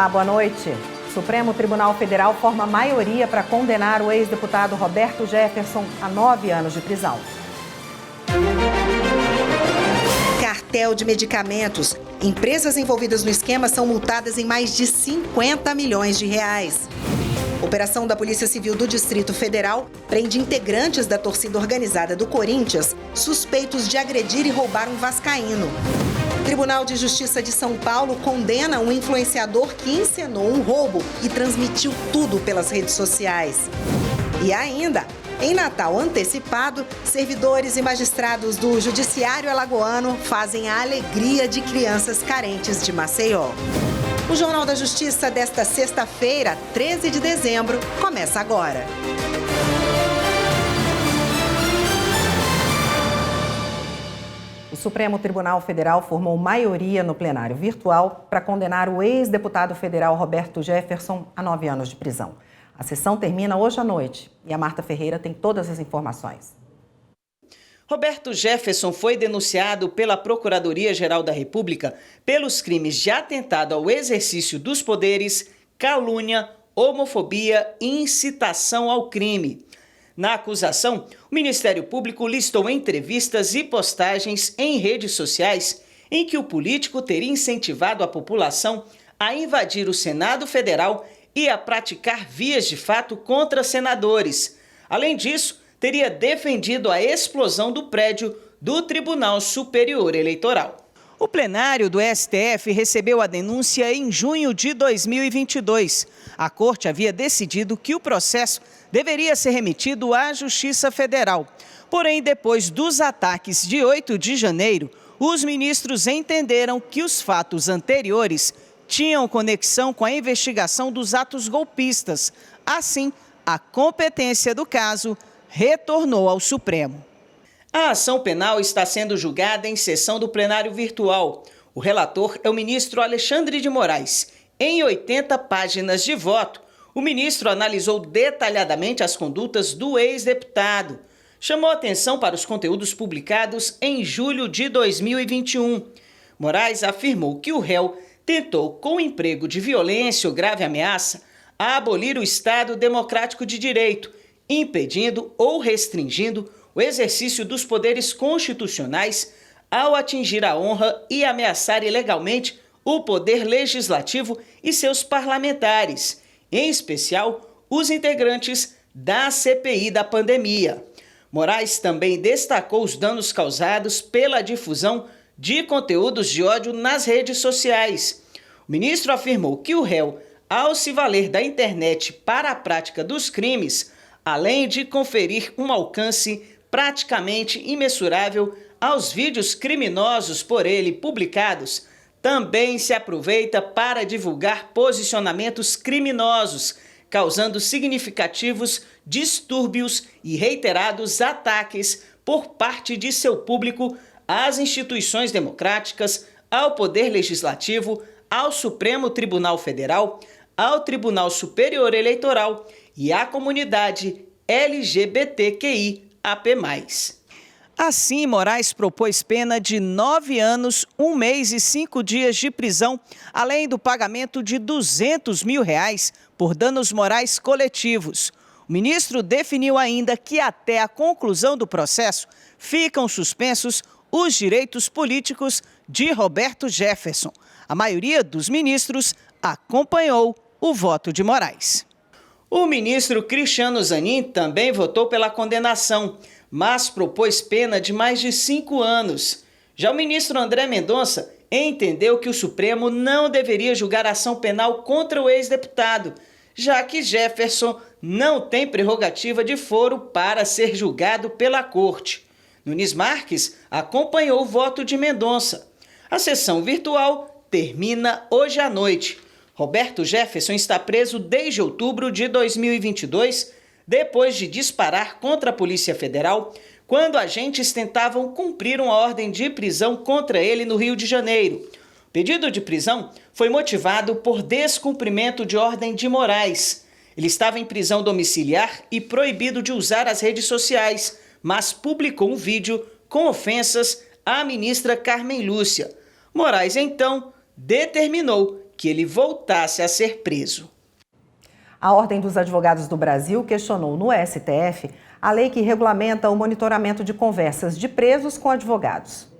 Olá, boa noite. O Supremo Tribunal Federal forma maioria para condenar o ex-deputado Roberto Jefferson a 9 anos de prisão. Cartel de medicamentos. Empresas envolvidas no esquema são multadas em mais de 50 milhões de reais. Operação da Polícia Civil do Distrito Federal prende integrantes da torcida organizada do Corinthians, suspeitos de agredir e roubar um vascaíno. Tribunal de Justiça de São Paulo condena um influenciador que encenou um roubo e transmitiu tudo pelas redes sociais. E ainda, em Natal antecipado, servidores e magistrados do Judiciário Alagoano fazem a alegria de crianças carentes de Maceió. O Jornal da Justiça desta sexta-feira, 13 de dezembro, começa agora. O Supremo Tribunal Federal formou maioria no plenário virtual para condenar o ex-deputado federal Roberto Jefferson a 9 anos de prisão. A sessão termina hoje à noite e a Marta Ferreira tem todas as informações. Roberto Jefferson foi denunciado pela Procuradoria-Geral da República pelos crimes de atentado ao exercício dos poderes, calúnia, homofobia e incitação ao crime. Na acusação, o Ministério Público listou entrevistas e postagens em redes sociais em que o político teria incentivado a população a invadir o Senado Federal e a praticar vias de fato contra senadores. Além disso, teria defendido a explosão do prédio do Tribunal Superior Eleitoral. O plenário do STF recebeu a denúncia em junho de 2022. A Corte havia decidido que o processo deveria ser remetido à Justiça Federal. Porém, depois dos ataques de 8 de janeiro, os ministros entenderam que os fatos anteriores tinham conexão com a investigação dos atos golpistas. Assim, a competência do caso retornou ao Supremo. A ação penal está sendo julgada em sessão do plenário virtual. O relator é o ministro Alexandre de Moraes. Em 80 páginas de voto, o ministro analisou detalhadamente as condutas do ex-deputado. Chamou atenção para os conteúdos publicados em julho de 2021. Moraes afirmou que o réu tentou, com emprego de violência ou grave ameaça, abolir o Estado Democrático de Direito, impedindo ou restringindo o exercício dos poderes constitucionais ao atingir a honra e ameaçar ilegalmente o poder legislativo e seus parlamentares, em especial os integrantes da CPI da pandemia. Moraes também destacou os danos causados pela difusão de conteúdos de ódio nas redes sociais. O ministro afirmou que o réu, ao se valer da internet para a prática dos crimes, além de conferir um alcance praticamente imensurável aos vídeos criminosos por ele publicados, também se aproveita para divulgar posicionamentos criminosos, causando significativos distúrbios e reiterados ataques por parte de seu público às instituições democráticas, ao Poder Legislativo, ao Supremo Tribunal Federal, ao Tribunal Superior Eleitoral e à comunidade LGBTQIAP+. Assim, Moraes propôs pena de 9 anos, 1 mês e 5 dias de prisão, além do pagamento de R$200 mil por danos morais coletivos. O ministro definiu ainda que até a conclusão do processo ficam suspensos os direitos políticos de Roberto Jefferson. A maioria dos ministros acompanhou o voto de Moraes. O ministro Cristiano Zanin também votou pela condenação, mas propôs pena de mais de 5 anos. Já o ministro André Mendonça entendeu que o Supremo não deveria julgar ação penal contra o ex-deputado, já que Jefferson não tem prerrogativa de foro para ser julgado pela Corte. Nunes Marques acompanhou o voto de Mendonça. A sessão virtual termina hoje à noite. Roberto Jefferson está preso desde outubro de 2022, depois de disparar contra a Polícia Federal, quando agentes tentavam cumprir uma ordem de prisão contra ele no Rio de Janeiro. O pedido de prisão foi motivado por descumprimento de ordem de Moraes. Ele estava em prisão domiciliar e proibido de usar as redes sociais, mas publicou um vídeo com ofensas à ministra Carmen Lúcia. Moraes, então, determinou que ele voltasse a ser preso. A Ordem dos Advogados do Brasil questionou no STF a lei que regulamenta o monitoramento de conversas de presos com advogados.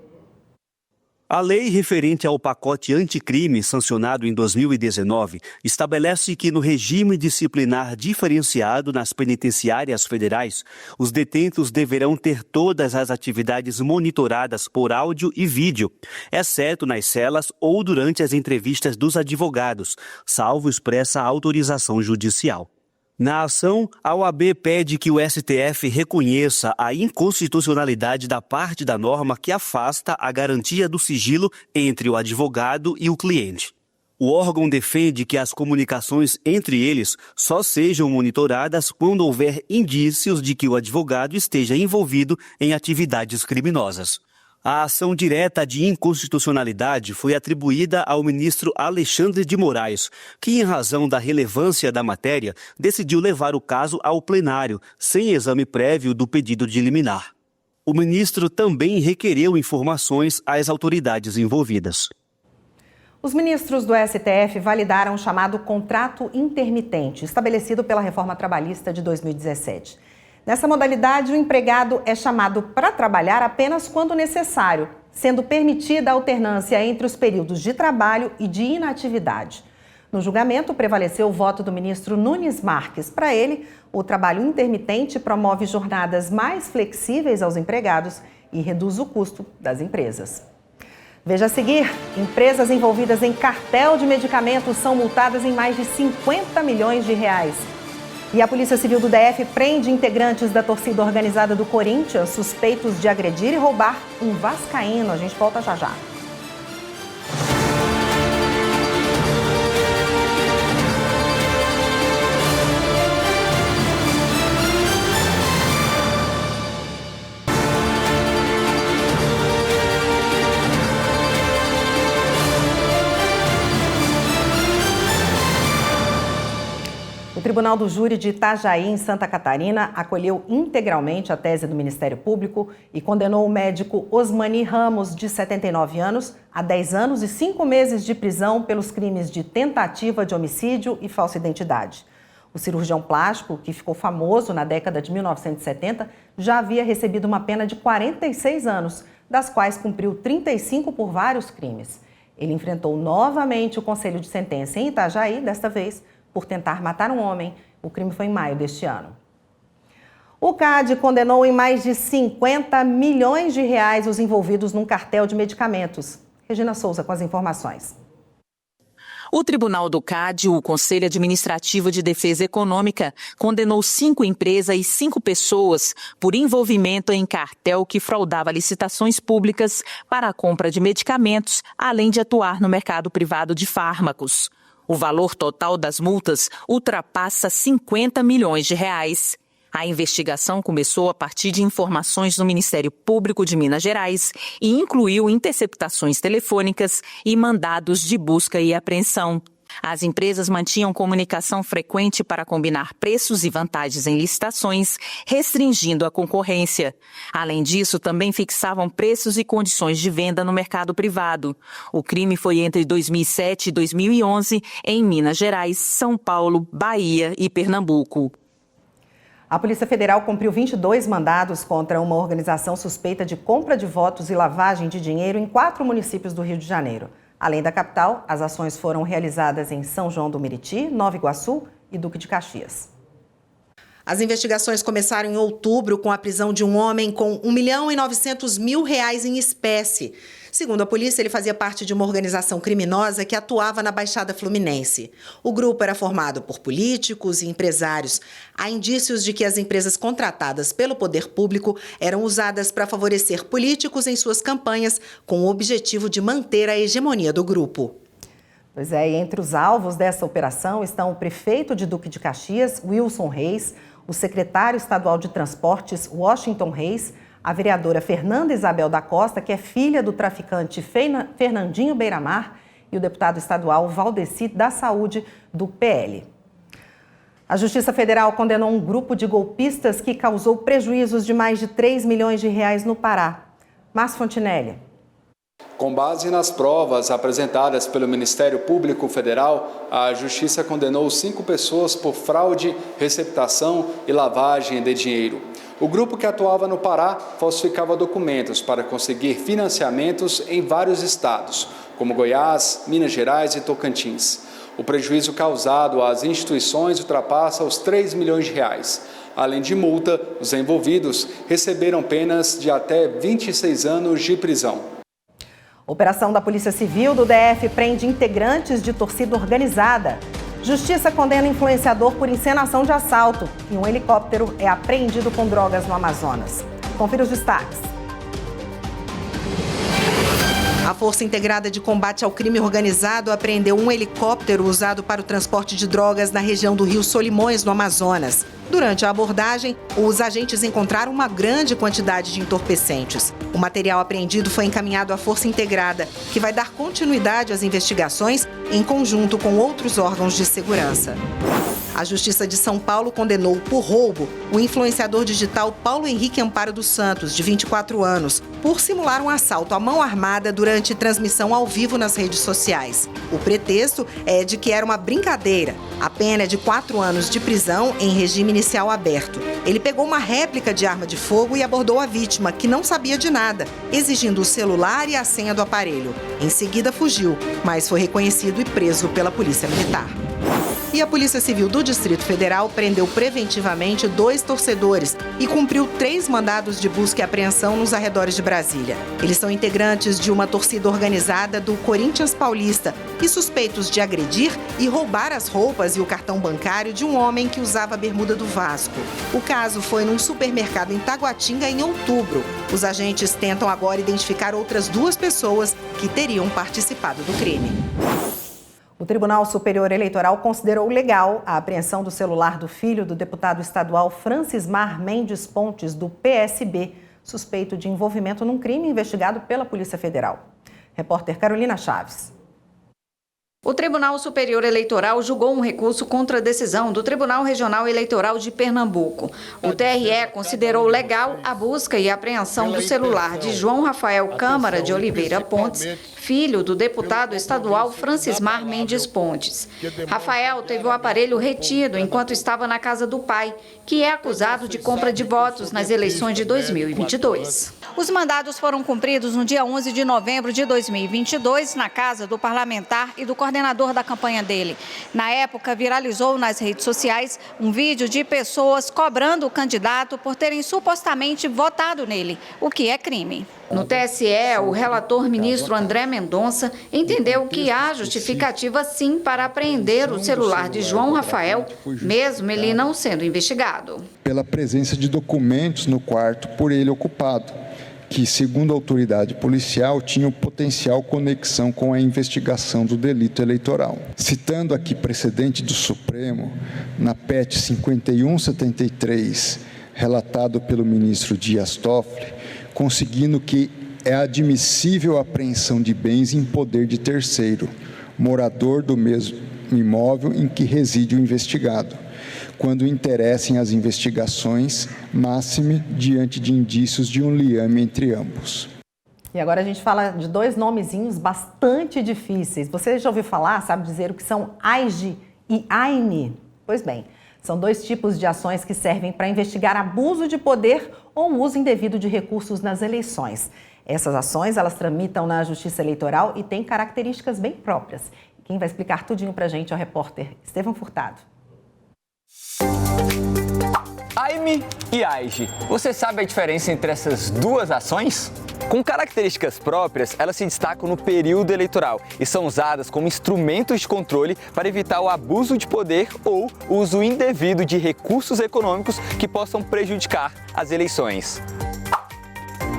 A lei referente ao pacote anticrime, sancionado em 2019, estabelece que no regime disciplinar diferenciado nas penitenciárias federais, os detentos deverão ter todas as atividades monitoradas por áudio e vídeo, exceto nas celas ou durante as entrevistas dos advogados, salvo expressa autorização judicial. Na ação, a OAB pede que o STF reconheça a inconstitucionalidade da parte da norma que afasta a garantia do sigilo entre o advogado e o cliente. O órgão defende que as comunicações entre eles só sejam monitoradas quando houver indícios de que o advogado esteja envolvido em atividades criminosas. A ação direta de inconstitucionalidade foi atribuída ao ministro Alexandre de Moraes, que, em razão da relevância da matéria, decidiu levar o caso ao plenário, sem exame prévio do pedido de liminar. O ministro também requereu informações às autoridades envolvidas. Os ministros do STF validaram o chamado contrato intermitente, estabelecido pela reforma trabalhista de 2017. Nessa modalidade, o empregado é chamado para trabalhar apenas quando necessário, sendo permitida a alternância entre os períodos de trabalho e de inatividade. No julgamento, prevaleceu o voto do ministro Nunes Marques. Para ele, o trabalho intermitente promove jornadas mais flexíveis aos empregados e reduz o custo das empresas. Veja a seguir, empresas envolvidas em cartel de medicamentos são multadas em mais de 50 milhões de reais. E a Polícia Civil do DF prende integrantes da torcida organizada do Corinthians suspeitos de agredir e roubar um vascaíno. A gente volta já já. O Tribunal do Júri de Itajaí, em Santa Catarina, acolheu integralmente a tese do Ministério Público e condenou o médico Osmani Ramos, de 79 anos, a 10 anos e 5 meses de prisão pelos crimes de tentativa de homicídio e falsa identidade. O cirurgião plástico, que ficou famoso na década de 1970, já havia recebido uma pena de 46 anos, das quais cumpriu 35 por vários crimes. Ele enfrentou novamente o Conselho de Sentença em Itajaí, desta vez por tentar matar um homem. O crime foi em maio deste ano. O CAD condenou em mais de 50 milhões de reais os envolvidos num cartel de medicamentos. Regina Souza com as informações. O Tribunal do CAD, o Conselho Administrativo de Defesa Econômica, condenou 5 empresas e 5 pessoas por envolvimento em cartel que fraudava licitações públicas para a compra de medicamentos, além de atuar no mercado privado de fármacos. O valor total das multas ultrapassa 50 milhões de reais. A investigação começou a partir de informações do Ministério Público de Minas Gerais e incluiu interceptações telefônicas e mandados de busca e apreensão. As empresas mantinham comunicação frequente para combinar preços e vantagens em licitações, restringindo a concorrência. Além disso, também fixavam preços e condições de venda no mercado privado. O crime foi entre 2007 e 2011 em Minas Gerais, São Paulo, Bahia e Pernambuco. A Polícia Federal cumpriu 22 mandados contra uma organização suspeita de compra de votos e lavagem de dinheiro em 4 municípios do Rio de Janeiro. Além da capital, as ações foram realizadas em São João do Meriti, Nova Iguaçu e Duque de Caxias. As investigações começaram em outubro com a prisão de um homem com R$1.900.000 em espécie. Segundo a polícia, ele fazia parte de uma organização criminosa que atuava na Baixada Fluminense. O grupo era formado por políticos e empresários. Há indícios de que as empresas contratadas pelo poder público eram usadas para favorecer políticos em suas campanhas, com o objetivo de manter a hegemonia do grupo. Pois é, e entre os alvos dessa operação estão o prefeito de Duque de Caxias, Wilson Reis, o secretário estadual de Transportes, Washington Reis, a vereadora Fernanda Isabel da Costa, que é filha do traficante Fernandinho Beiramar, e o deputado estadual Valdeci da Saúde, do PL. A Justiça Federal condenou um grupo de golpistas que causou prejuízos de mais de 3 milhões de reais no Pará. Márcio Fontinelli. Com base nas provas apresentadas pelo Ministério Público Federal, a Justiça condenou 5 pessoas por fraude, receptação e lavagem de dinheiro. O grupo que atuava no Pará falsificava documentos para conseguir financiamentos em vários estados, como Goiás, Minas Gerais e Tocantins. O prejuízo causado às instituições ultrapassa os R$3 milhões. Além de multa, os envolvidos receberam penas de até 26 anos de prisão. Operação da Polícia Civil do DF prende integrantes de torcida organizada. Justiça condena influenciador por encenação de assalto e um helicóptero é apreendido com drogas no Amazonas. Confira os destaques. A Força Integrada de Combate ao Crime Organizado apreendeu um helicóptero usado para o transporte de drogas na região do Rio Solimões, no Amazonas. Durante a abordagem, os agentes encontraram uma grande quantidade de entorpecentes. O material apreendido foi encaminhado à Força Integrada, que vai dar continuidade às investigações em conjunto com outros órgãos de segurança. A Justiça de São Paulo condenou por roubo o influenciador digital Paulo Henrique Amparo dos Santos, de 24 anos, por simular um assalto à mão armada durante transmissão ao vivo nas redes sociais. O pretexto é de que era uma brincadeira. A pena é de 4 anos de prisão em regime inicial aberto. Ele pegou uma réplica de arma de fogo e abordou a vítima, que não sabia de nada, exigindo o celular e a senha do aparelho. Em seguida fugiu, mas foi reconhecido e preso pela Polícia Militar. E a Polícia Civil do Distrito Federal prendeu preventivamente 2 torcedores e cumpriu 3 mandados de busca e apreensão nos arredores de Brasília. Eles são integrantes de uma torcida organizada do Corinthians Paulista e suspeitos de agredir e roubar as roupas e o cartão bancário de um homem que usava a bermuda do Vasco. O caso foi num supermercado em Taguatinga em outubro. Os agentes tentam agora identificar outras 2 pessoas que teriam participado do crime. O Tribunal Superior Eleitoral considerou legal a apreensão do celular do filho do deputado estadual Francismar Mendes Pontes, do PSB, suspeito de envolvimento num crime investigado pela Polícia Federal. Repórter Carolina Chaves. O Tribunal Superior Eleitoral julgou um recurso contra a decisão do Tribunal Regional Eleitoral de Pernambuco. O TRE considerou legal a busca e apreensão do celular de João Rafael Câmara de Oliveira Pontes, filho do deputado estadual Francismar Mendes Pontes. Rafael teve o aparelho retido enquanto estava na casa do pai, que é acusado de compra de votos nas eleições de 2022. Os mandados foram cumpridos no dia 11 de novembro de 2022, na casa do parlamentar e do coordenador da campanha dele. Na época, viralizou nas redes sociais um vídeo de pessoas cobrando o candidato por terem supostamente votado nele, o que é crime. No TSE, o relator ministro André Mendonça entendeu que há justificativa sim para apreender o celular de João Rafael, mesmo ele não sendo investigado. Pela presença de documentos no quarto por ele ocupado, que, segundo a autoridade policial, tinham potencial conexão com a investigação do delito eleitoral. Citando aqui precedente do Supremo, na PET 5173, relatado pelo ministro Dias Toffoli, conseguindo que é admissível a apreensão de bens em poder de terceiro, morador do mesmo imóvel em que reside o investigado, quando interessem as investigações, máxime diante de indícios de um liame entre ambos. E agora a gente fala de 2 nomezinhos bastante difíceis. Você já ouviu falar, sabe dizer o que são AIGE e AIME? Pois bem, são 2 tipos de ações que servem para investigar abuso de poder ou uso indevido de recursos nas eleições. Essas ações, elas tramitam na Justiça Eleitoral e têm características bem próprias. Quem vai explicar tudinho para a gente é o repórter Estevão Furtado. AIME e AIGE. Você sabe a diferença entre essas 2 ações? Com características próprias, elas se destacam no período eleitoral e são usadas como instrumentos de controle para evitar o abuso de poder ou uso indevido de recursos econômicos que possam prejudicar as eleições.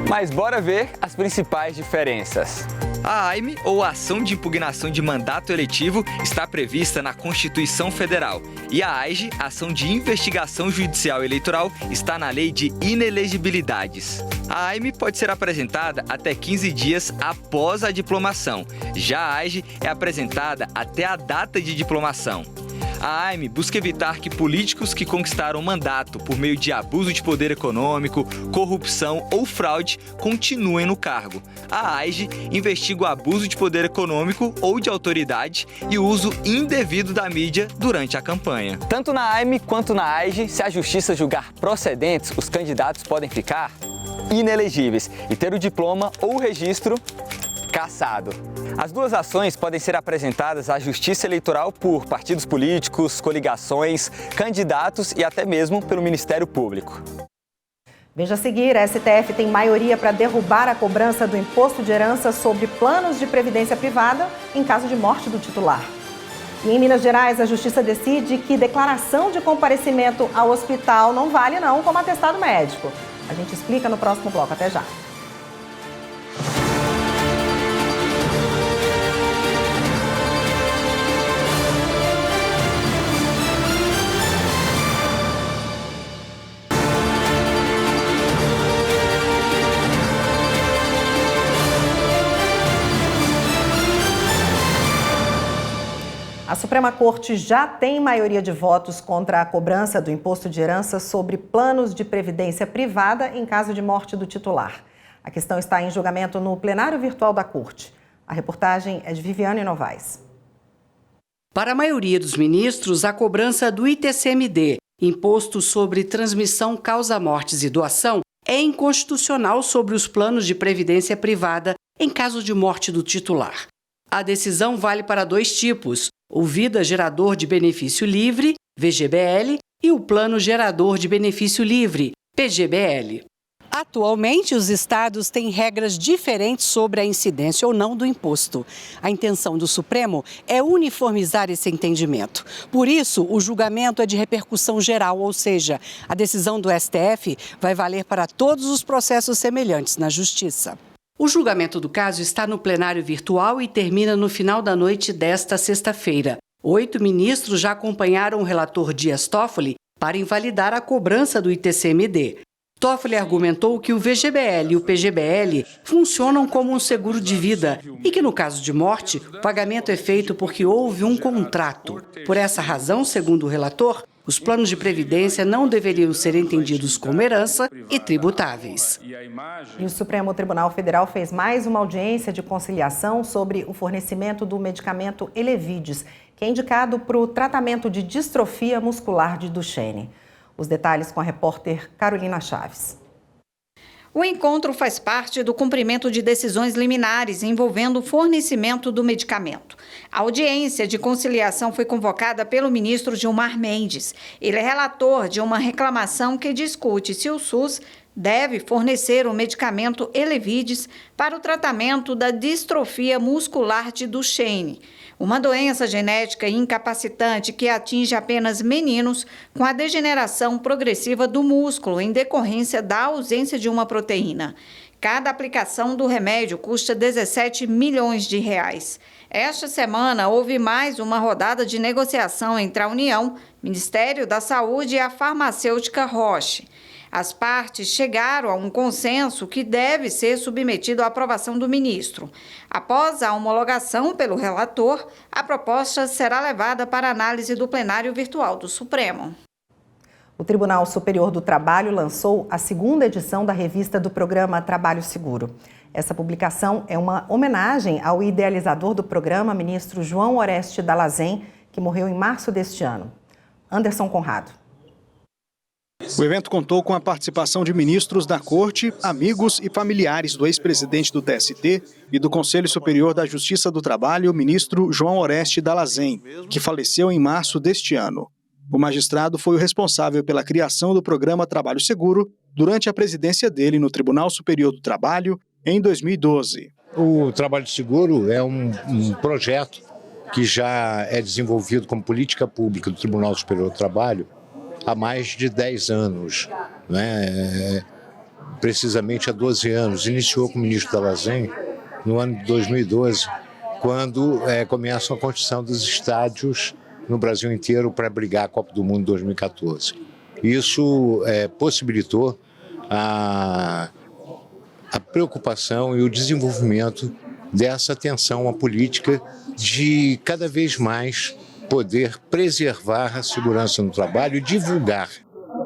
Mas bora ver as principais diferenças. A AIME, ou Ação de Impugnação de Mandato Eletivo, está prevista na Constituição Federal. E a AIGE, Ação de Investigação Judicial Eleitoral, está na Lei de Inelegibilidades. A AIME pode ser apresentada até 15 dias após a diplomação. Já a AIGE é apresentada até a data de diplomação. A AIME busca evitar que políticos que conquistaram mandato por meio de abuso de poder econômico, corrupção ou fraude continuem no cargo. A AIGE investiga o abuso de poder econômico ou de autoridade e o uso indevido da mídia durante a campanha. Tanto na AIME quanto na AIGE, se a justiça julgar procedentes, os candidatos podem ficar inelegíveis e ter o diploma ou o registro cassado. As duas ações podem ser apresentadas à Justiça Eleitoral por partidos políticos, coligações, candidatos e até mesmo pelo Ministério Público. Veja a seguir, a STF tem maioria para derrubar a cobrança do imposto de herança sobre planos de previdência privada em caso de morte do titular. E em Minas Gerais, a Justiça decide que declaração de comparecimento ao hospital não vale não como atestado médico. A gente explica no próximo bloco. Até já. A Suprema Corte já tem maioria de votos contra a cobrança do imposto de herança sobre planos de previdência privada em caso de morte do titular. A questão está em julgamento no plenário virtual da Corte. A reportagem é de Viviane Novaes. Para a maioria dos ministros, a cobrança do ITCMD, Imposto sobre Transmissão, Causa-Mortes e Doação, é inconstitucional sobre os planos de previdência privada em caso de morte do titular. A decisão vale para dois tipos: o Vida Gerador de Benefício Livre, VGBL, e o Plano Gerador de Benefício Livre, PGBL. Atualmente, os estados têm regras diferentes sobre a incidência ou não do imposto. A intenção do Supremo é uniformizar esse entendimento. Por isso, o julgamento é de repercussão geral, ou seja, a decisão do STF vai valer para todos os processos semelhantes na Justiça. O julgamento do caso está no plenário virtual e termina no final da noite desta sexta-feira. 8 ministros já acompanharam o relator Dias Toffoli para invalidar a cobrança do ITCMD. Toffoli argumentou que o VGBL e o PGBL funcionam como um seguro de vida e que, no caso de morte, o pagamento é feito porque houve um contrato. Por essa razão, segundo o relator, os planos de previdência não deveriam ser entendidos como herança e tributáveis. E o Supremo Tribunal Federal fez mais uma audiência de conciliação sobre o fornecimento do medicamento Elevides, que é indicado para o tratamento de distrofia muscular de Duchenne. Os detalhes com a repórter Carolina Chaves. O encontro faz parte do cumprimento de decisões liminares envolvendo o fornecimento do medicamento. A audiência de conciliação foi convocada pelo ministro Gilmar Mendes. Ele é relator de uma reclamação que discute se o SUS deve fornecer o medicamento Elevides para o tratamento da distrofia muscular de Duchenne, uma doença genética incapacitante que atinge apenas meninos com a degeneração progressiva do músculo em decorrência da ausência de uma proteína. Cada aplicação do remédio custa 17 milhões de reais. Esta semana houve mais uma rodada de negociação entre a União, Ministério da Saúde e a farmacêutica Roche. As partes chegaram a um consenso que deve ser submetido à aprovação do ministro. Após a homologação pelo relator, a proposta será levada para análise do plenário virtual do Supremo. O Tribunal Superior do Trabalho lançou a segunda edição da revista do programa Trabalho Seguro. Essa publicação é uma homenagem ao idealizador do programa, ministro João Oreste Dallazen, que morreu em março deste ano. Anderson Conrado. O evento contou com a participação de ministros da Corte, amigos e familiares do ex-presidente do TST e do Conselho Superior da Justiça do Trabalho, o ministro João Oreste Dallazen, que faleceu em março deste ano. O magistrado foi o responsável pela criação do programa Trabalho Seguro durante a presidência dele no Tribunal Superior do Trabalho em 2012. O Trabalho Seguro é um projeto que já é desenvolvido como política pública do Tribunal Superior do Trabalho há mais de 10 anos, né? Precisamente há 12 anos. Iniciou com o ministro Dallazen no ano de 2012, quando começa a construção dos estádios no Brasil inteiro para abrigar a Copa do Mundo em 2014. Isso possibilitou a preocupação e o desenvolvimento dessa atenção à política de cada vez mais poder preservar a segurança no trabalho e divulgar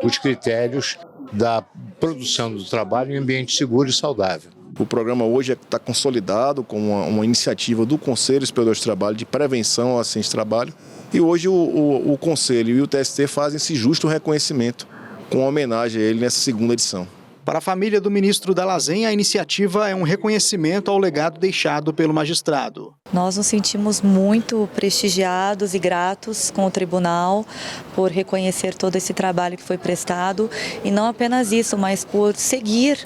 os critérios da produção do trabalho em ambiente seguro e saudável. O programa hoje está consolidado com uma iniciativa do Conselho Superior de Trabalho de prevenção ao acidente de trabalho. E hoje o Conselho e o TST fazem esse justo reconhecimento com homenagem a ele nessa segunda edição. Para a família do ministro Dallazen, a iniciativa é um reconhecimento ao legado deixado pelo magistrado. Nós nos sentimos muito prestigiados e gratos com o tribunal por reconhecer todo esse trabalho que foi prestado e não apenas isso, mas por seguir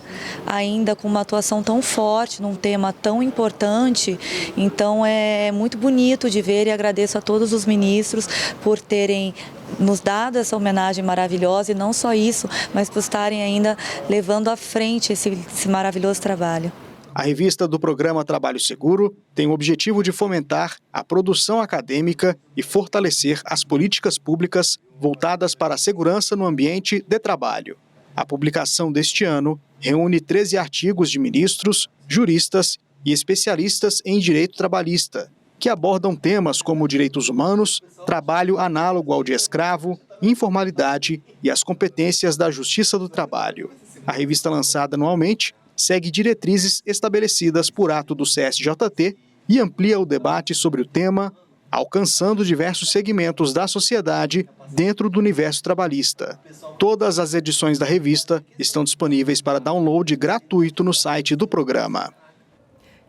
ainda com uma atuação tão forte num tema tão importante. Então é muito bonito de ver e agradeço a todos os ministros por terem nos dado essa homenagem maravilhosa e não só isso, mas por estarem ainda levando à frente esse maravilhoso trabalho. A revista do programa Trabalho Seguro tem o objetivo de fomentar a produção acadêmica e fortalecer as políticas públicas voltadas para a segurança no ambiente de trabalho. A publicação deste ano reúne 13 artigos de ministros, juristas e especialistas em direito trabalhista, que abordam temas como direitos humanos, trabalho análogo ao de escravo, informalidade e as competências da Justiça do Trabalho. A revista, lançada anualmente, segue diretrizes estabelecidas por ato do CSJT e amplia o debate sobre o tema, alcançando diversos segmentos da sociedade dentro do universo trabalhista. Todas as edições da revista estão disponíveis para download gratuito no site do programa.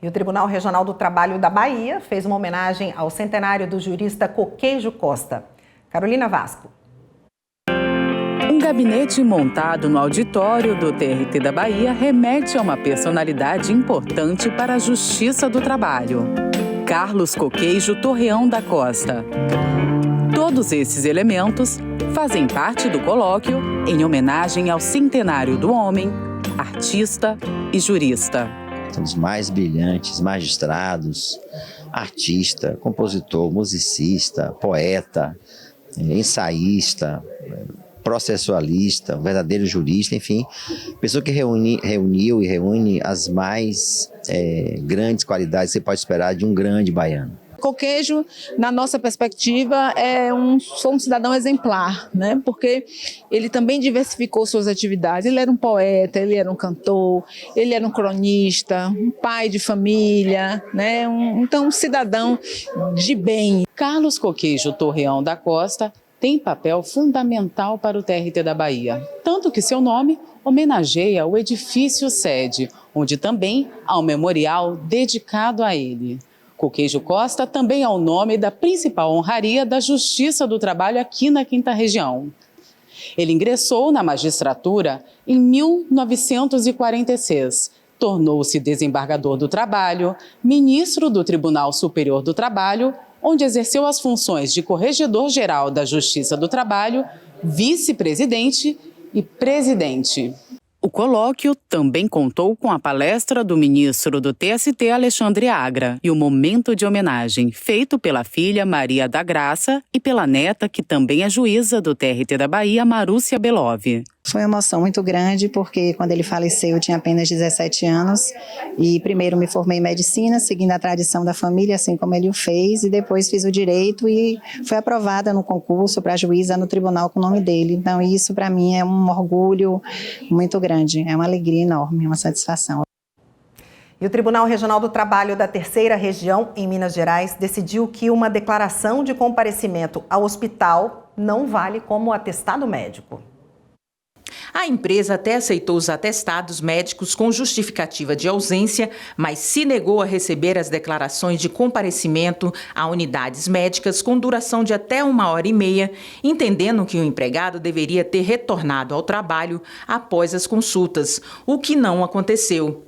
E o Tribunal Regional do Trabalho da Bahia fez uma homenagem ao centenário do jurista Coqueijo Costa. Carolina Vasco. Um gabinete montado no auditório do TRT da Bahia remete a uma personalidade importante para a Justiça do Trabalho. Carlos Coqueijo Torreão da Costa. Todos esses elementos fazem parte do colóquio em homenagem ao centenário do homem, artista e jurista. São os mais brilhantes magistrados, artista, compositor, musicista, poeta, ensaísta, processualista, um verdadeiro jurista, enfim, pessoa que reuniu e reúne as mais grandes qualidades que você pode esperar de um grande baiano. Coqueijo, na nossa perspectiva, é um cidadão exemplar, né? Porque ele também diversificou suas atividades. Ele era um poeta, ele era um cantor, ele era um cronista, um pai de família, né? Um cidadão de bem. Carlos Coqueijo Torreão da Costa tem papel fundamental para o TRT da Bahia, tanto que seu nome homenageia o edifício sede, onde também há um memorial dedicado a ele. Coqueijo Costa também é o nome da principal honraria da Justiça do Trabalho aqui na 5ª Região. Ele ingressou na magistratura em 1946, tornou-se desembargador do Trabalho, ministro do Tribunal Superior do Trabalho, onde exerceu as funções de corregedor-geral da Justiça do Trabalho, vice-presidente e presidente. O colóquio também contou com a palestra do ministro do TST, Alexandre Agra, e o momento de homenagem feito pela filha Maria da Graça e pela neta, que também é juíza do TRT da Bahia, Marúcia Belov. Foi uma emoção muito grande, porque quando ele faleceu eu tinha apenas 17 anos e primeiro me formei em medicina, seguindo a tradição da família, assim como ele o fez, e depois fiz o direito e fui aprovada no concurso para juíza no tribunal com o nome dele. Então isso para mim é um orgulho muito grande, é uma alegria enorme, uma satisfação. E o Tribunal Regional do Trabalho da 3ª Região, em Minas Gerais, decidiu que uma declaração de comparecimento ao hospital não vale como atestado médico. A empresa até aceitou os atestados médicos com justificativa de ausência, mas se negou a receber as declarações de comparecimento a unidades médicas com duração de até 1h30, entendendo que o empregado deveria ter retornado ao trabalho após as consultas, o que não aconteceu.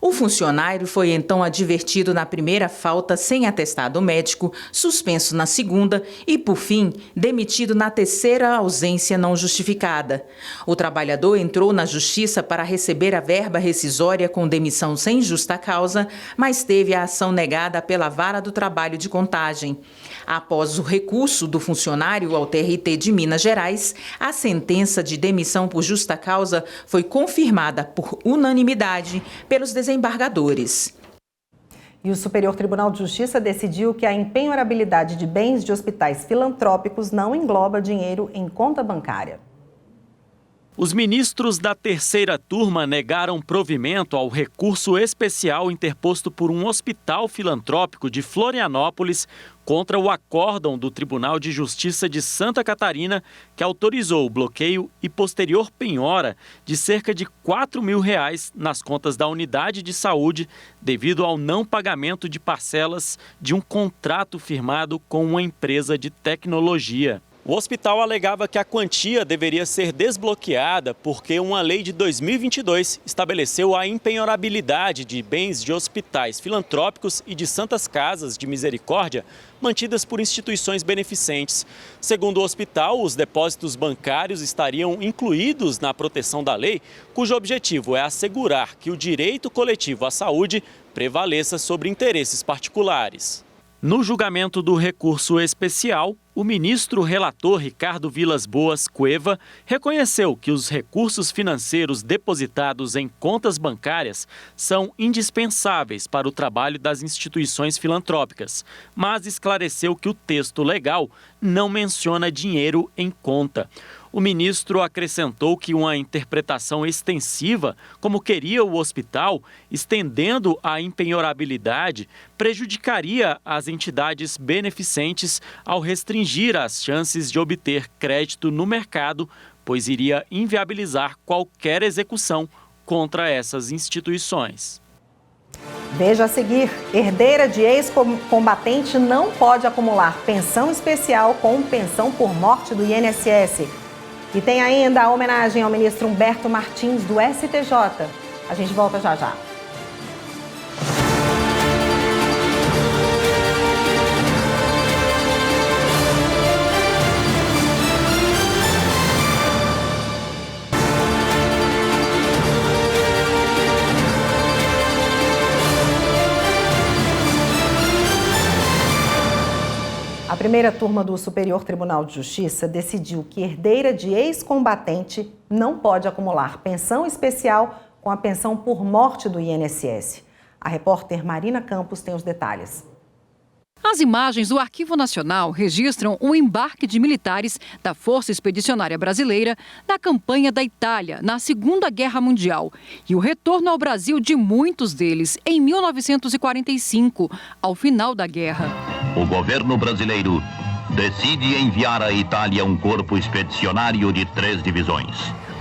O funcionário foi então advertido na primeira falta sem atestado médico, suspenso na segunda e, por fim, demitido na 3ª ausência não justificada. O trabalhador entrou na justiça para receber a verba rescisória com demissão sem justa causa, mas teve a ação negada pela Vara do Trabalho de Contagem. Após o recurso do funcionário ao TRT de Minas Gerais, a sentença de demissão por justa causa foi confirmada por unanimidade pelos desembargadores. E o Superior Tribunal de Justiça decidiu que a empenhorabilidade de bens de hospitais filantrópicos não engloba dinheiro em conta bancária. Os ministros da terceira turma negaram provimento ao recurso especial interposto por um hospital filantrópico de Florianópolis contra o acórdão do Tribunal de Justiça de Santa Catarina, que autorizou o bloqueio e posterior penhora de cerca de R$4 mil nas contas da unidade de saúde devido ao não pagamento de parcelas de um contrato firmado com uma empresa de tecnologia. O hospital alegava que a quantia deveria ser desbloqueada porque uma lei de 2022 estabeleceu a empenhorabilidade de bens de hospitais filantrópicos e de santas casas de misericórdia mantidas por instituições beneficentes. Segundo o hospital, os depósitos bancários estariam incluídos na proteção da lei, cujo objetivo é assegurar que o direito coletivo à saúde prevaleça sobre interesses particulares. No julgamento do recurso especial, o ministro relator Ricardo Vilas Boas Cueva reconheceu que os recursos financeiros depositados em contas bancárias são indispensáveis para o trabalho das instituições filantrópicas, mas esclareceu que o texto legal não menciona dinheiro em conta. O ministro acrescentou que uma interpretação extensiva, como queria o hospital, estendendo a empenhorabilidade, prejudicaria as entidades beneficentes ao restringir as chances de obter crédito no mercado, pois iria inviabilizar qualquer execução contra essas instituições. Veja a seguir, herdeira de ex-combatente não pode acumular pensão especial com pensão por morte do INSS. E tem ainda a homenagem ao ministro Humberto Martins, do STJ. A gente volta já já. A primeira turma do Superior Tribunal de Justiça decidiu que herdeira de ex-combatente não pode acumular pensão especial com a pensão por morte do INSS. A repórter Marina Campos tem os detalhes. As imagens do Arquivo Nacional registram o embarque de militares da Força Expedicionária Brasileira na campanha da Itália, na Segunda Guerra Mundial, e o retorno ao Brasil de muitos deles em 1945, ao final da guerra. O governo brasileiro decide enviar à Itália um corpo expedicionário de 3 divisões.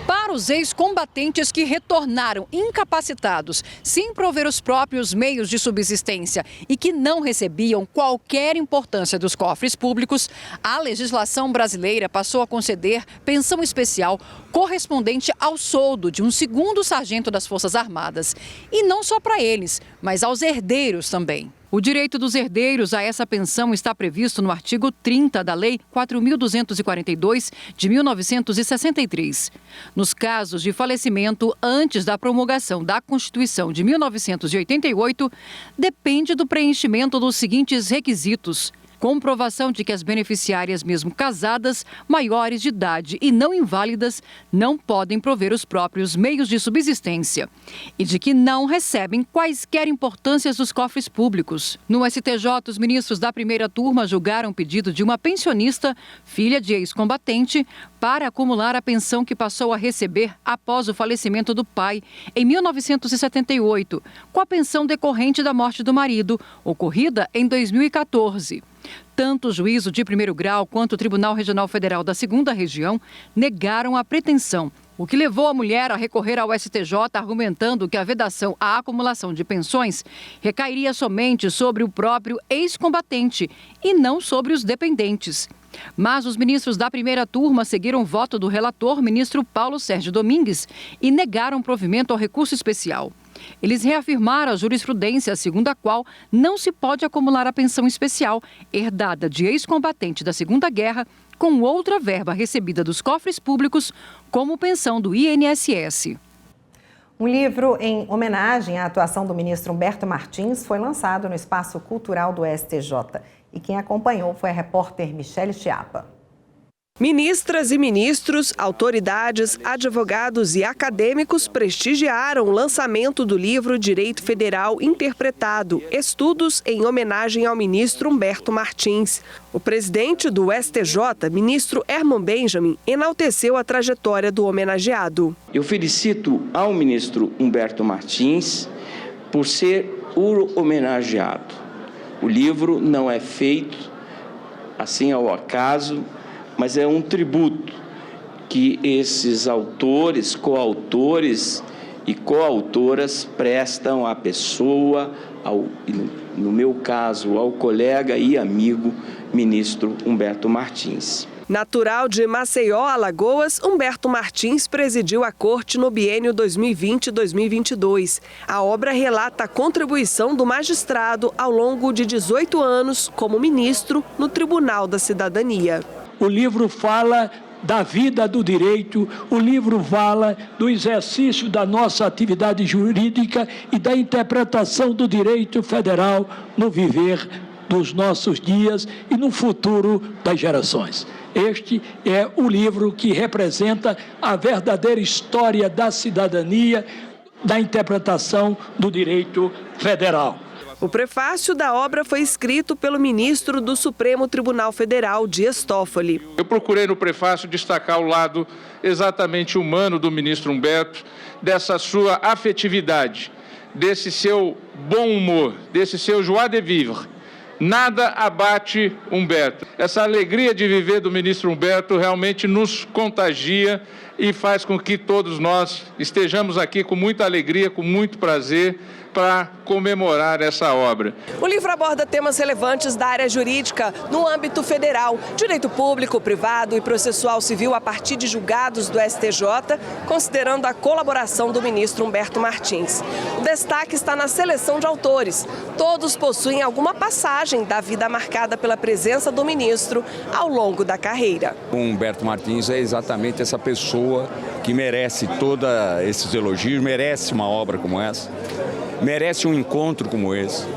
Para os ex-combatentes que retornaram incapacitados, sem prover os próprios meios de subsistência e que não recebiam qualquer importância dos cofres públicos, a legislação brasileira passou a conceder pensão especial correspondente ao soldo de um segundo sargento das Forças Armadas. E não só para eles, mas aos herdeiros também. O direito dos herdeiros a essa pensão está previsto no artigo 30 da Lei 4.242, de 1963. Nos casos de falecimento antes da promulgação da Constituição de 1988, depende do preenchimento dos seguintes requisitos: comprovação de que as beneficiárias, mesmo casadas, maiores de idade e não inválidas, não podem prover os próprios meios de subsistência e de que não recebem quaisquer importâncias dos cofres públicos. No STJ, os ministros da primeira turma julgaram o pedido de uma pensionista, filha de ex-combatente, para acumular a pensão que passou a receber após o falecimento do pai, em 1978, com a pensão decorrente da morte do marido, ocorrida em 2014. Tanto o juízo de primeiro grau quanto o Tribunal Regional Federal da Segunda Região negaram a pretensão, o que levou a mulher a recorrer ao STJ, argumentando que a vedação à acumulação de pensões recairia somente sobre o próprio ex-combatente e não sobre os dependentes. Mas os ministros da primeira turma seguiram o voto do relator, ministro Paulo Sérgio Domingues, e negaram provimento ao recurso especial. Eles reafirmaram a jurisprudência segundo a qual não se pode acumular a pensão especial herdada de ex-combatente da Segunda Guerra com outra verba recebida dos cofres públicos, como pensão do INSS. Um livro em homenagem à atuação do ministro Humberto Martins foi lançado no Espaço Cultural do STJ. E quem acompanhou foi a repórter Michele Chiapa. Ministras e ministros, autoridades, advogados e acadêmicos prestigiaram o lançamento do livro Direito Federal Interpretado, Estudos em homenagem ao ministro Humberto Martins. O presidente do STJ, ministro Herman Benjamin, enalteceu a trajetória do homenageado. Eu felicito ao ministro Humberto Martins por ser o homenageado. O livro não é feito assim ao acaso, mas é um tributo que esses autores, coautores e coautoras prestam à pessoa, no meu caso, ao colega e amigo ministro Humberto Martins. Natural de Maceió, Alagoas, Humberto Martins presidiu a corte no biênio 2020-2022. A obra relata a contribuição do magistrado ao longo de 18 anos como ministro no Tribunal da Cidadania. O livro fala da vida do direito, o livro fala do exercício da nossa atividade jurídica e da interpretação do direito federal no viver dos nossos dias e no futuro das gerações. Este é o livro que representa a verdadeira história da cidadania, da interpretação do direito federal. O prefácio da obra foi escrito pelo ministro do Supremo Tribunal Federal, Dias Toffoli. Eu procurei no prefácio destacar o lado exatamente humano do ministro Humberto, dessa sua afetividade, desse seu bom humor, desse seu joie de vivre. Nada abate Humberto. Essa alegria de viver do ministro Humberto realmente nos contagia e faz com que todos nós estejamos aqui com muita alegria, com muito prazer, para comemorar essa obra. O livro aborda temas relevantes da área jurídica no âmbito federal, direito público, privado e processual civil a partir de julgados do STJ, considerando a colaboração do ministro Humberto Martins. O destaque está na seleção de autores. Todos possuem alguma passagem da vida marcada pela presença do ministro ao longo da carreira. O Humberto Martins é exatamente essa pessoa que merece todos esses elogios, merece uma obra como essa. Merece um encontro como esse.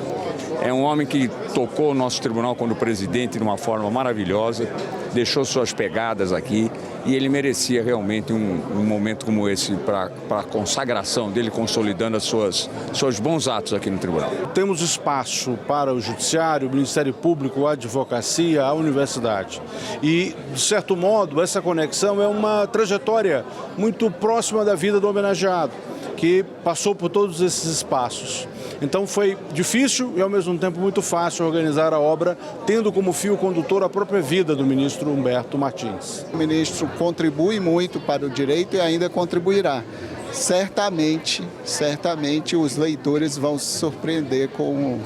É um homem que tocou o nosso tribunal quando presidente de uma forma maravilhosa, deixou suas pegadas aqui e ele merecia realmente um momento como esse para a consagração dele, consolidando seus bons atos aqui no tribunal. Temos espaço para o judiciário, o Ministério Público, a advocacia, a universidade. E, de certo modo, essa conexão é uma trajetória muito próxima da vida do homenageado, que passou por todos esses espaços. Então foi difícil e ao mesmo tempo muito fácil organizar a obra, tendo como fio condutor a própria vida do ministro Humberto Martins. O ministro contribui muito para o direito e ainda contribuirá. Certamente os leitores vão se surpreender com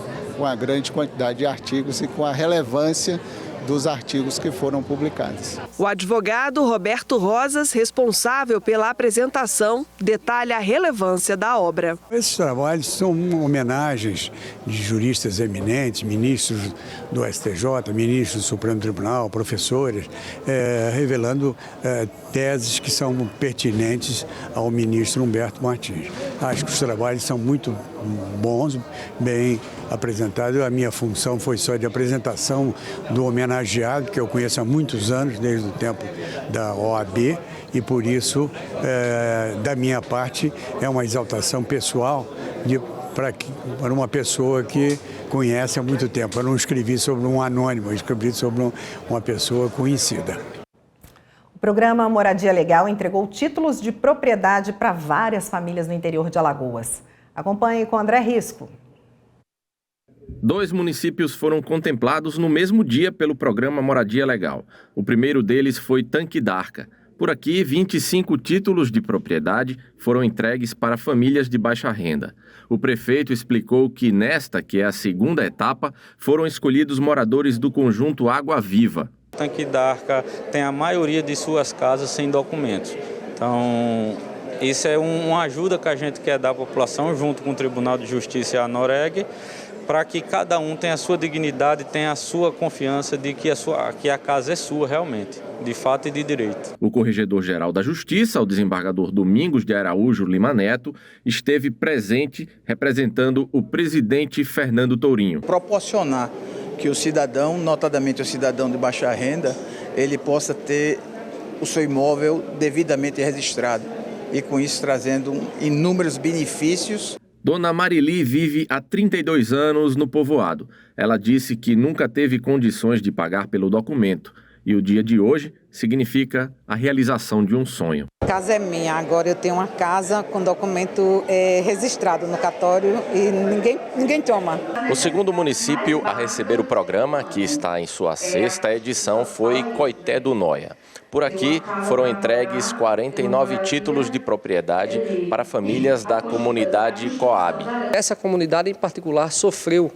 a grande quantidade de artigos e com a relevância dos artigos que foram publicados. O advogado Roberto Rosas, responsável pela apresentação, detalha a relevância da obra. Esses trabalhos são homenagens de juristas eminentes, ministros do STJ, ministros do Supremo Tribunal, professores, revelando teses que são pertinentes ao ministro Humberto Martins. Acho que os trabalhos são muito bons, bem apresentados. A minha função foi só de apresentação do homenageado, que eu conheço há muitos anos, desde o tempo da OAB, e por isso, da minha parte, é uma exaltação pessoal para uma pessoa que conhece há muito tempo. Eu não escrevi sobre um anônimo, eu escrevi sobre uma pessoa conhecida. O programa Moradia Legal entregou títulos de propriedade para várias famílias no interior de Alagoas. Acompanhe com André Risco. 2 municípios foram contemplados no mesmo dia pelo programa Moradia Legal. O primeiro deles foi Tanque d'Arca. Por aqui, 25 títulos de propriedade foram entregues para famílias de baixa renda. O prefeito explicou que nesta, que é a segunda etapa, foram escolhidos moradores do conjunto Água Viva. Tanque d'Arca tem a maioria de suas casas sem documentos. Então, isso é uma ajuda que a gente quer dar à população, junto com o Tribunal de Justiça e a Noreg, para que cada um tenha a sua dignidade, tenha a sua confiança de que a casa é sua realmente, de fato e de direito. O Corregedor-Geral da Justiça, o desembargador Domingos de Araújo Lima Neto, esteve presente representando o presidente Fernando Tourinho. Proporcionar que o cidadão, notadamente o cidadão de baixa renda, ele possa ter o seu imóvel devidamente registrado e com isso trazendo inúmeros benefícios. Dona Marili vive há 32 anos no povoado. Ela disse que nunca teve condições de pagar pelo documento e o dia de hoje significa a realização de um sonho. A casa é minha, agora eu tenho uma casa com documento registrado no cartório e ninguém toma. O segundo município a receber o programa, que está em sua 6ª edição, foi Coité do Noia. Por aqui foram entregues 49 títulos de propriedade para famílias da comunidade Coab. Essa comunidade em particular sofreu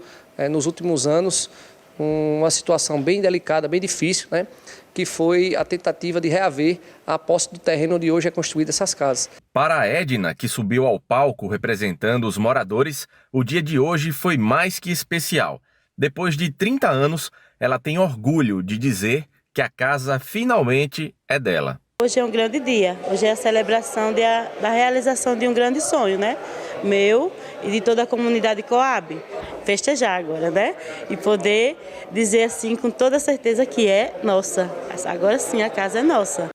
nos últimos anos uma situação bem delicada, bem difícil, né? Que foi a tentativa de reaver a posse do terreno onde hoje é construída essas casas. Para a Edna, que subiu ao palco representando os moradores, o dia de hoje foi mais que especial. Depois de 30 anos, ela tem orgulho de dizer que a casa finalmente é dela. Hoje é um grande dia, hoje é a celebração da realização de um grande sonho, né? Meu e de toda a comunidade Coab. Festejar agora, né? E poder dizer assim com toda certeza que é nossa. Agora sim a casa é nossa.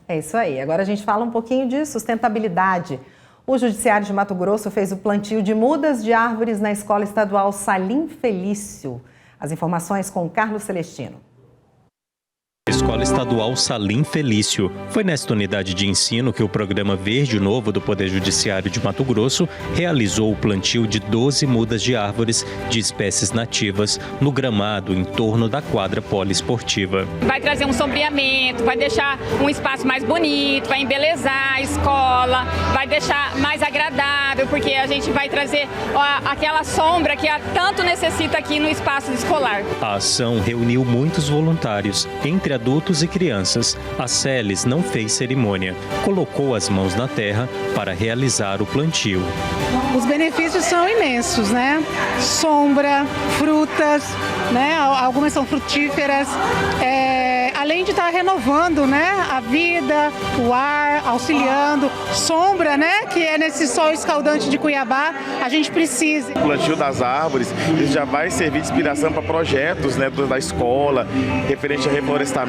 É isso aí. Agora a gente fala um pouquinho de sustentabilidade. O Judiciário de Mato Grosso fez o plantio de mudas de árvores na Escola Estadual Salim Felício. As informações com Carlos Celestino. Escola Estadual Salim Felício. Foi nesta unidade de ensino que o Programa Verde Novo do Poder Judiciário de Mato Grosso realizou o plantio de 12 mudas de árvores de espécies nativas no gramado em torno da quadra poliesportiva. Vai trazer um sombreamento, vai deixar um espaço mais bonito, vai embelezar a escola, vai deixar mais agradável, porque a gente vai trazer aquela sombra que tanto necessita aqui no espaço escolar. A ação reuniu muitos voluntários, entre adultos e crianças. A Celes não fez cerimônia. Colocou as mãos na terra para realizar o plantio. Os benefícios são imensos, né? Sombra, frutas, né? Algumas são frutíferas. Além de estar renovando, né? A vida, o ar, auxiliando. Sombra, né? Que é nesse sol escaldante de Cuiabá, a gente precisa. O plantio das árvores ele já vai servir de inspiração para projetos, né, da escola, referente a reflorestamento,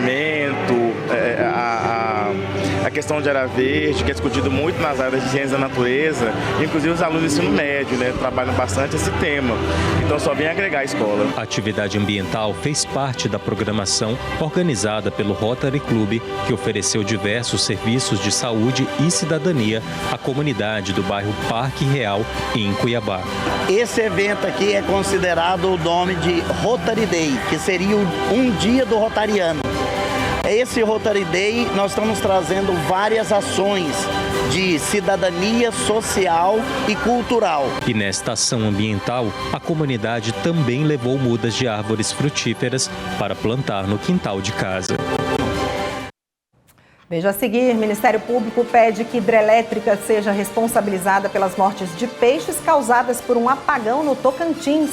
a questão de área verde, que é discutido muito nas áreas de ciência da natureza. Inclusive os alunos do ensino médio, né, trabalham bastante esse tema. Então só vem agregar a escola. A atividade ambiental fez parte da programação organizada pelo Rotary Club, que ofereceu diversos serviços de saúde e cidadania à comunidade do bairro Parque Real, em Cuiabá. Esse evento aqui é considerado o nome de Rotary Day, que seria um dia do rotariano. Esse Rotary Day nós estamos trazendo várias ações de cidadania social e cultural. E nesta ação ambiental, a comunidade também levou mudas de árvores frutíferas para plantar no quintal de casa. Veja a seguir, Ministério Público pede que hidrelétrica seja responsabilizada pelas mortes de peixes causadas por um apagão no Tocantins.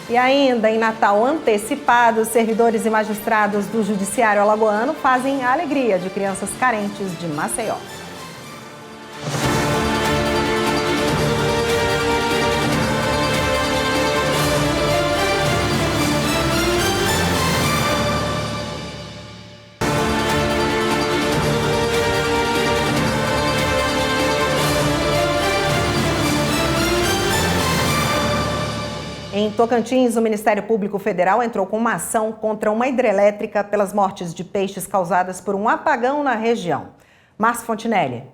E ainda em Natal antecipado, servidores e magistrados do Judiciário Alagoano fazem a alegria de crianças carentes de Maceió. Em Tocantins, o Ministério Público Federal entrou com uma ação contra uma hidrelétrica pelas mortes de peixes causadas por um apagão na região. Márcio Fontinelli.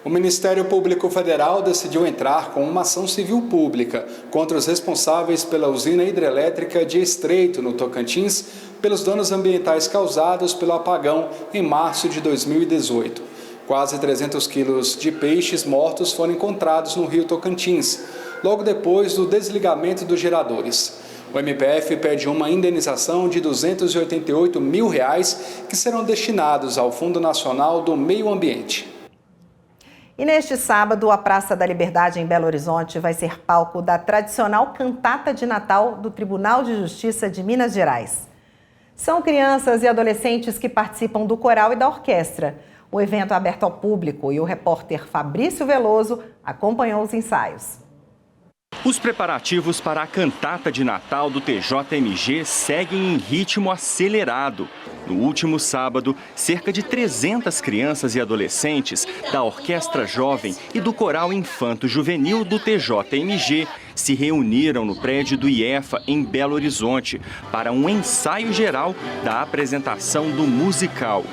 O Ministério Público Federal decidiu entrar com uma ação civil pública contra os responsáveis pela usina hidrelétrica de Estreito, no Tocantins, pelos danos ambientais causados pelo apagão em março de 2018. Quase 300 quilos de peixes mortos foram encontrados no rio Tocantins, logo depois do desligamento dos geradores. O MPF pede uma indenização de R$ 288 mil, que serão destinados ao Fundo Nacional do Meio Ambiente. E neste sábado, a Praça da Liberdade em Belo Horizonte vai ser palco da tradicional cantata de Natal do Tribunal de Justiça de Minas Gerais. São crianças e adolescentes que participam do coral e da orquestra. O evento é aberto ao público e o repórter Fabrício Veloso acompanhou os ensaios. Os preparativos para a cantata de Natal do TJMG seguem em ritmo acelerado. No último sábado, cerca de 300 crianças e adolescentes da Orquestra Jovem e do Coral Infanto Juvenil do TJMG se reuniram no prédio do IEFA, em Belo Horizonte, para um ensaio geral da apresentação do musical.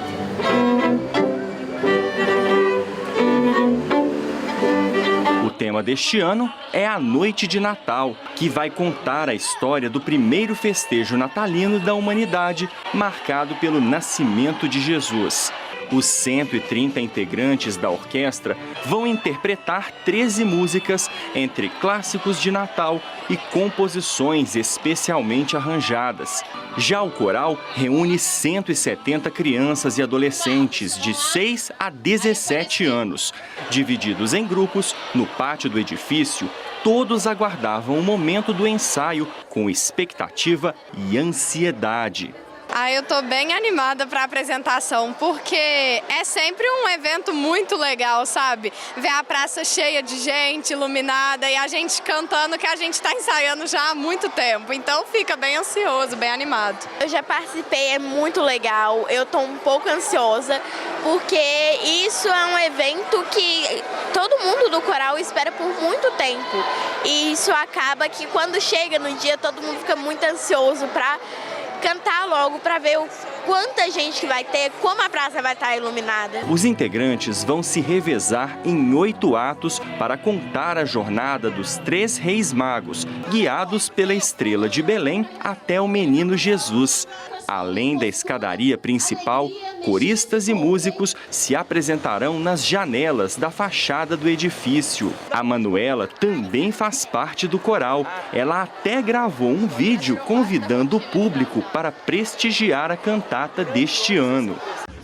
O tema deste ano é a Noite de Natal, que vai contar a história do primeiro festejo natalino da humanidade, marcado pelo nascimento de Jesus. Os 130 integrantes da orquestra vão interpretar 13 músicas, entre clássicos de Natal e composições especialmente arranjadas. Já o coral reúne 170 crianças e adolescentes de 6 a 17 anos. Divididos em grupos, no pátio do edifício, todos aguardavam o momento do ensaio com expectativa e ansiedade. Eu tô bem animada para a apresentação, porque é sempre um evento muito legal, sabe? Ver a praça cheia de gente, iluminada e a gente cantando que a gente está ensaiando já há muito tempo. Então fica bem ansioso, bem animado. Eu já participei, é muito legal. Eu tô um pouco ansiosa, porque isso é um evento que todo mundo do coral espera por muito tempo. E isso acaba que quando chega no dia, todo mundo fica muito ansioso para cantar logo, para ver quanta gente que vai ter, como a praça vai estar iluminada. Os integrantes vão se revezar em 8 atos para contar a jornada dos 3 reis magos, guiados pela estrela de Belém até o menino Jesus. Além da escadaria principal, coristas e músicos se apresentarão nas janelas da fachada do edifício. A Manuela também faz parte do coral. Ela até gravou um vídeo convidando o público para prestigiar a cantata deste ano.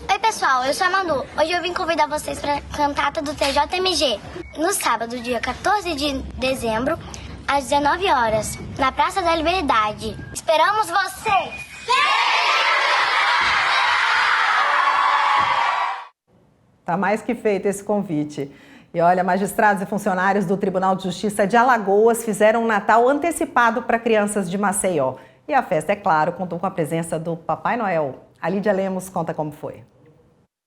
Oi pessoal, eu sou a Manu. Hoje eu vim convidar vocês para a cantata do TJMG. No sábado, dia 14 de dezembro, às 19 horas, na Praça da Liberdade. Esperamos vocês! Tá mais que feito esse convite. E olha, magistrados e funcionários do Tribunal de Justiça de Alagoas fizeram um Natal antecipado para crianças de Maceió. E a festa, é claro, contou com a presença do Papai Noel. A Lídia Lemos conta como foi.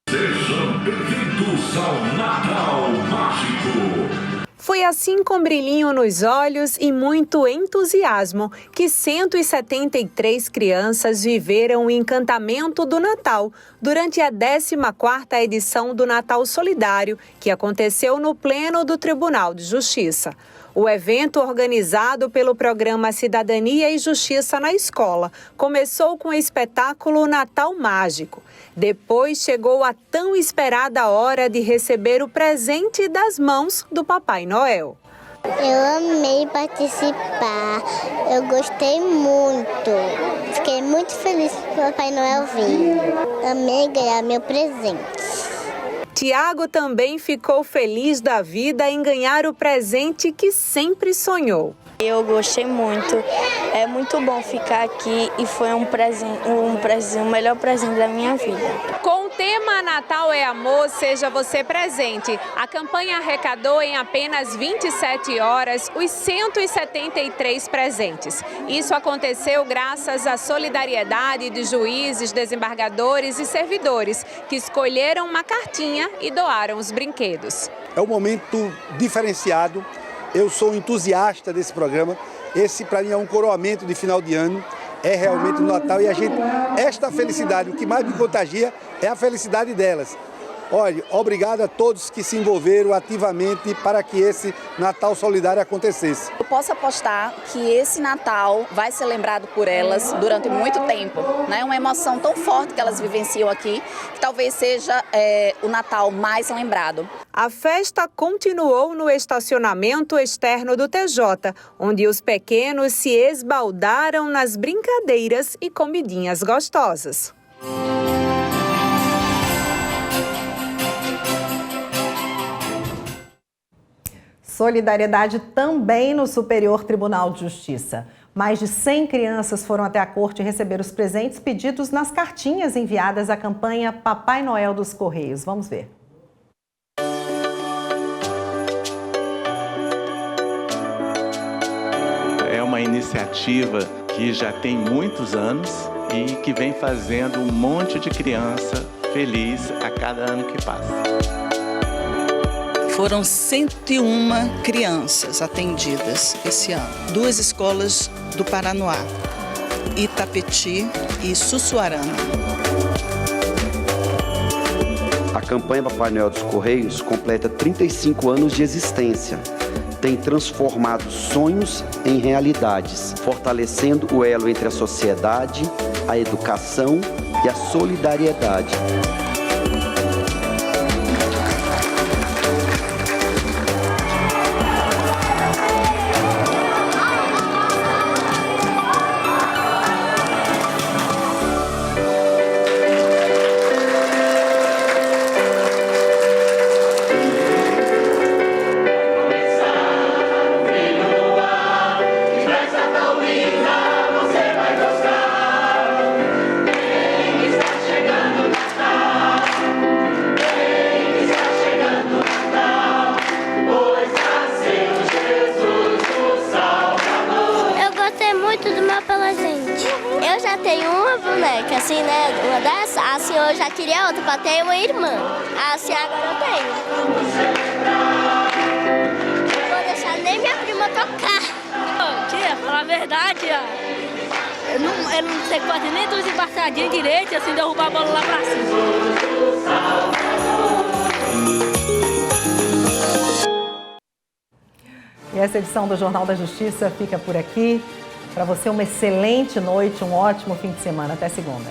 Sejam bem-vindos ao Natal Mágico. Foi assim, com brilhinho nos olhos e muito entusiasmo, que 173 crianças viveram o encantamento do Natal durante a 14ª edição do Natal Solidário, que aconteceu no Pleno do Tribunal de Justiça. O evento, organizado pelo programa Cidadania e Justiça na Escola, começou com o espetáculo Natal Mágico. Depois chegou a tão esperada hora de receber o presente das mãos do Papai Noel. Eu amei participar, eu gostei muito, fiquei muito feliz que o Papai Noel veio. Amei ganhar meu presente. Tiago também ficou feliz da vida em ganhar o presente que sempre sonhou. Eu gostei muito, é muito bom ficar aqui e foi o melhor presente da minha vida. Com o tema Natal é Amor, seja você presente. A campanha arrecadou em apenas 27 horas os 173 presentes. Isso aconteceu graças à solidariedade de juízes, desembargadores e servidores que escolheram uma cartinha e doaram os brinquedos. É um momento diferenciado. Eu sou entusiasta desse programa. Esse, para mim, é um coroamento de final de ano. É realmente o Natal e esta felicidade, o que mais me contagia é a felicidade delas. Olha, obrigado a todos que se envolveram ativamente para que esse Natal Solidário acontecesse. Eu posso apostar que esse Natal vai ser lembrado por elas durante muito tempo, né? Uma emoção tão forte que elas vivenciam aqui, que talvez seja o Natal mais lembrado. A festa continuou no estacionamento externo do TJ, onde os pequenos se esbaldaram nas brincadeiras e comidinhas gostosas. Solidariedade também no Superior Tribunal de Justiça. Mais de 100 crianças foram até a corte receber os presentes pedidos nas cartinhas enviadas à campanha Papai Noel dos Correios. Vamos ver. iniciativa que já tem muitos anos e que vem fazendo um monte de criança feliz a cada ano que passa. Foram 101 crianças atendidas esse ano. 2 escolas do Paranoá, Itapetí e Sussuarana. A campanha Papai Noel dos Correios completa 35 anos de existência. Tem transformado sonhos em realidades, fortalecendo o elo entre a sociedade, a educação e a solidariedade. Eu já tenho uma boneca, assim, né? Uma dessa. Assim, eu já queria outra pra ter uma irmã. Assim, agora eu tenho. Não vou deixar nem minha prima tocar. Tia, falar a verdade, ó. Eu não sei quase nem 2 embaixadinhas direito, assim, derrubar a bola lá pra cima. E essa edição do Jornal da Justiça fica por aqui. Para você, uma excelente noite, um ótimo fim de semana. Até segunda.